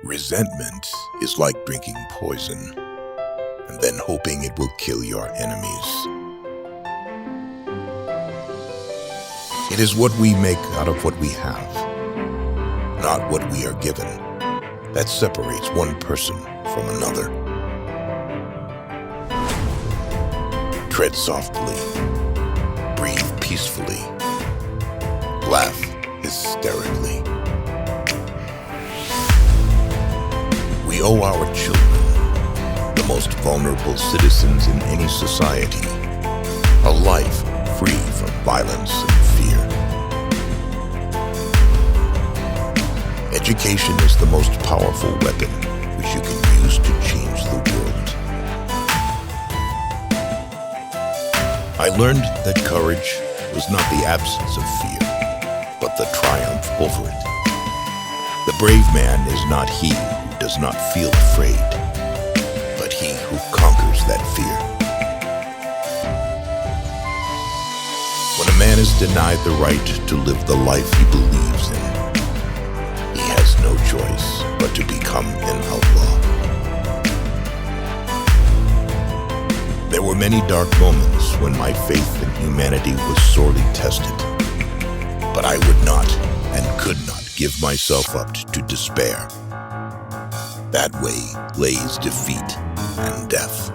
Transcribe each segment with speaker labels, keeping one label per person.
Speaker 1: Resentment is like drinking poison and then hoping it will kill your enemies. It is what we make out of what we have, not what we are given, that separates one person from another. Tread softly, breathe peacefully, laugh hysterically. We owe our children, the most vulnerable citizens in any society, a life free from violence and fear. Education is the most powerful weapon which you can use to change the world. I learned that courage was not the absence of fear, but the triumph over it. The brave man is not he who does not feel afraid, but he who conquers that fear. When a man is denied the right to live the life he believes in, he has no choice but to become an outlaw. There were many dark moments when my faith in humanity was sorely tested, but I would not and could not give myself up to despair. That way lays defeat and death.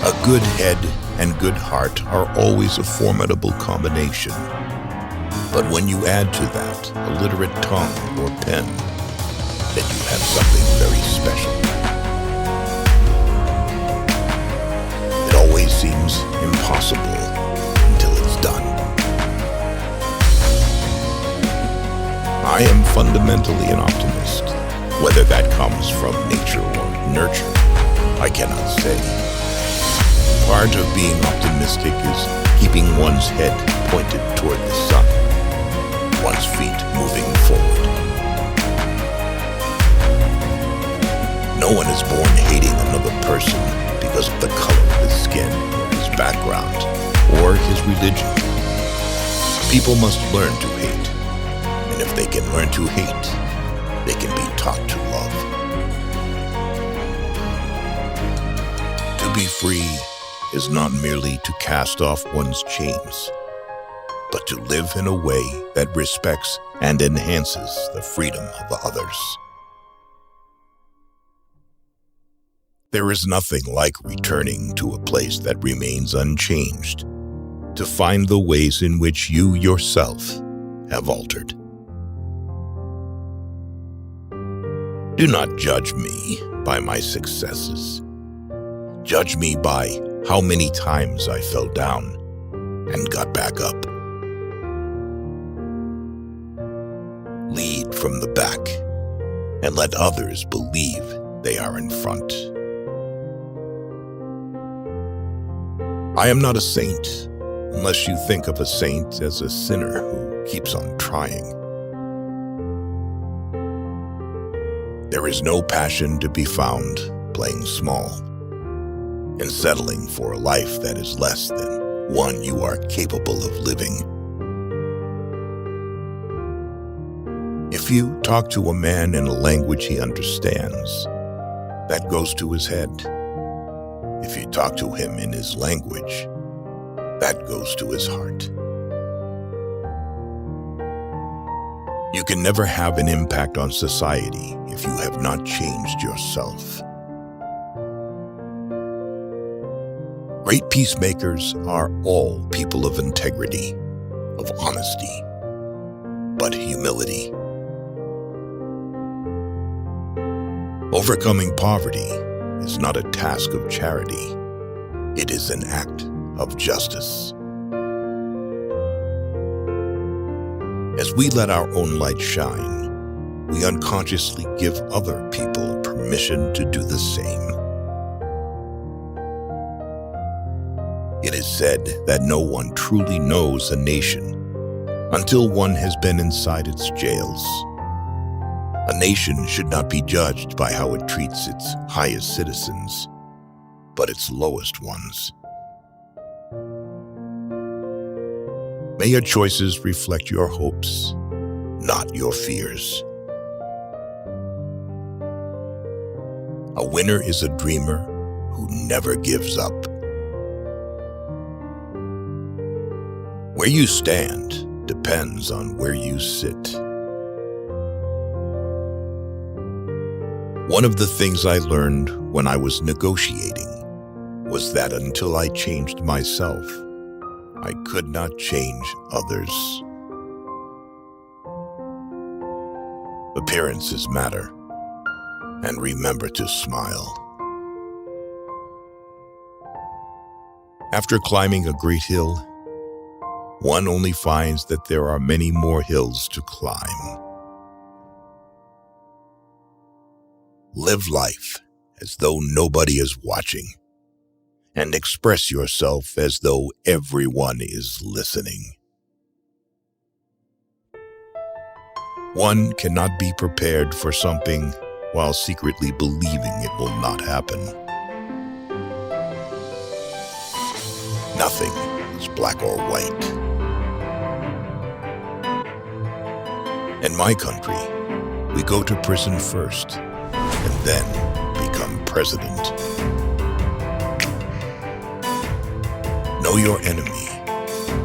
Speaker 1: A good head and good heart are always a formidable combination. But when you add to that a literate tongue or pen, then you have something very special. It always seems impossible until it's done. I am fundamentally an optimist. Whether that comes from nature or nurture, I cannot say. Part of being optimistic is keeping one's head pointed toward the sun, one's feet moving forward. No one is born hating another person because of the color of his skin, or his background, or his religion. People must learn to hate, and if they can learn to hate, they can be taught to love. To be free is not merely to cast off one's chains, but to live in a way that respects and enhances the freedom of others. There is nothing like returning to a place that remains unchanged, to find the ways in which you yourself have altered. Do not judge me by my successes. Judge me by how many times I fell down and got back up. Lead from the back and let others believe they are in front. I am not a saint, unless you think of a saint as a sinner who keeps on trying. There is no passion to be found playing small and settling for a life that is less than one you are capable of living. If you talk to a man in a language he understands, that goes to his head. If you talk to him in his language, that goes to his heart. You can never have an impact on society if you have not changed yourself. Great peacemakers are all people of integrity, of honesty, but humility. Overcoming poverty is not a task of charity. It is an act of justice. As we let our own light shine, we unconsciously give other people permission to do the same. It is said that no one truly knows a nation until one has been inside its jails. A nation should not be judged by how it treats its highest citizens, but its lowest ones. May your choices reflect your hopes, not your fears. A winner is a dreamer who never gives up. Where you stand depends on where you sit. One of the things I learned when I was negotiating was that until I changed myself, I could not change others. Appearances matter, and remember to smile. After climbing a great hill, one only finds that there are many more hills to climb. Live life as though nobody is watching, and express yourself as though everyone is listening. One cannot be prepared for something while secretly believing it will not happen. Nothing is black or white. In my country, we go to prison first and then become president. Know your enemy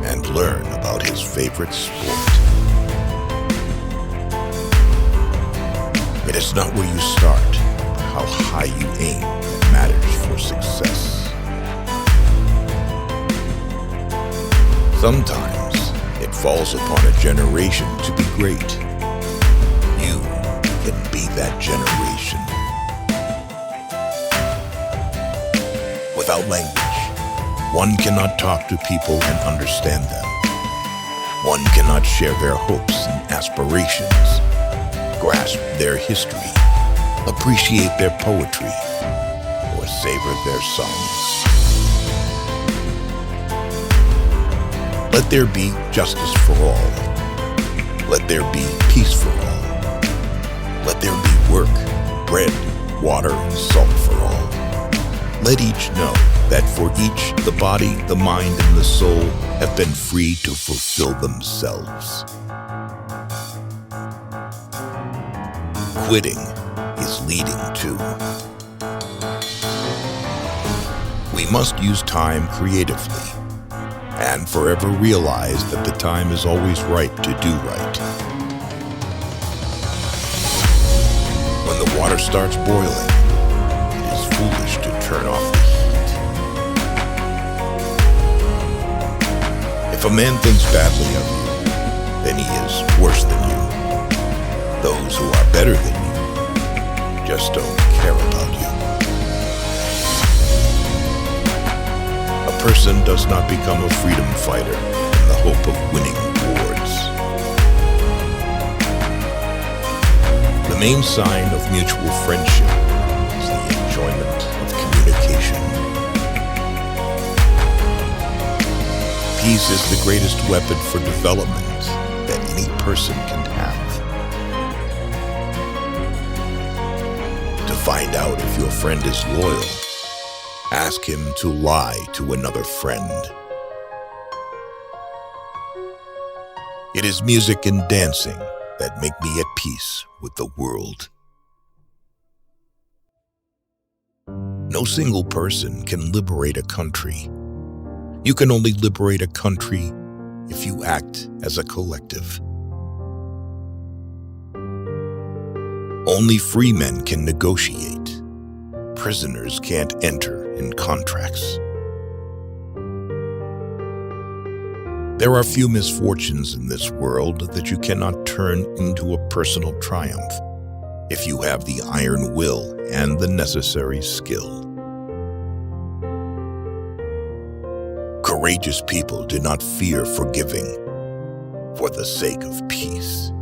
Speaker 1: and learn about his favorite sport. It is not where you start, but how high you aim that matters for success. Sometimes it falls upon a generation to be great. You can be that generation. Without language, one cannot talk to people and understand them. One cannot share their hopes and aspirations, grasp their history, appreciate their poetry, or savor their songs. Let there be justice for all. Let there be peace for all. Let there be work, bread, water, and salt for all. Let each know that for each, the body, the mind, and the soul have been free to fulfill themselves. Quitting is leading to. We must use time creatively and forever realize that the time is always ripe to do right. When the water starts boiling, it is foolish to turn off the heat. If a man thinks badly of you, then he is worse than you. Those who are better than you just don't care about you. A person does not become a freedom fighter in the hope of winning awards. The main sign of mutual friendship is the enjoyment of communication. Peace is the greatest weapon for development that any person can have. To find out if your friend is loyal, ask him to lie to another friend. It is music and dancing that make me at peace with the world. No single person can liberate a country. You can only liberate a country if you act as a collective. Only free men can negotiate. Prisoners can't enter in contracts. There are few misfortunes in this world that you cannot turn into a personal triumph if you have the iron will and the necessary skill. Courageous people do not fear forgiving for the sake of peace.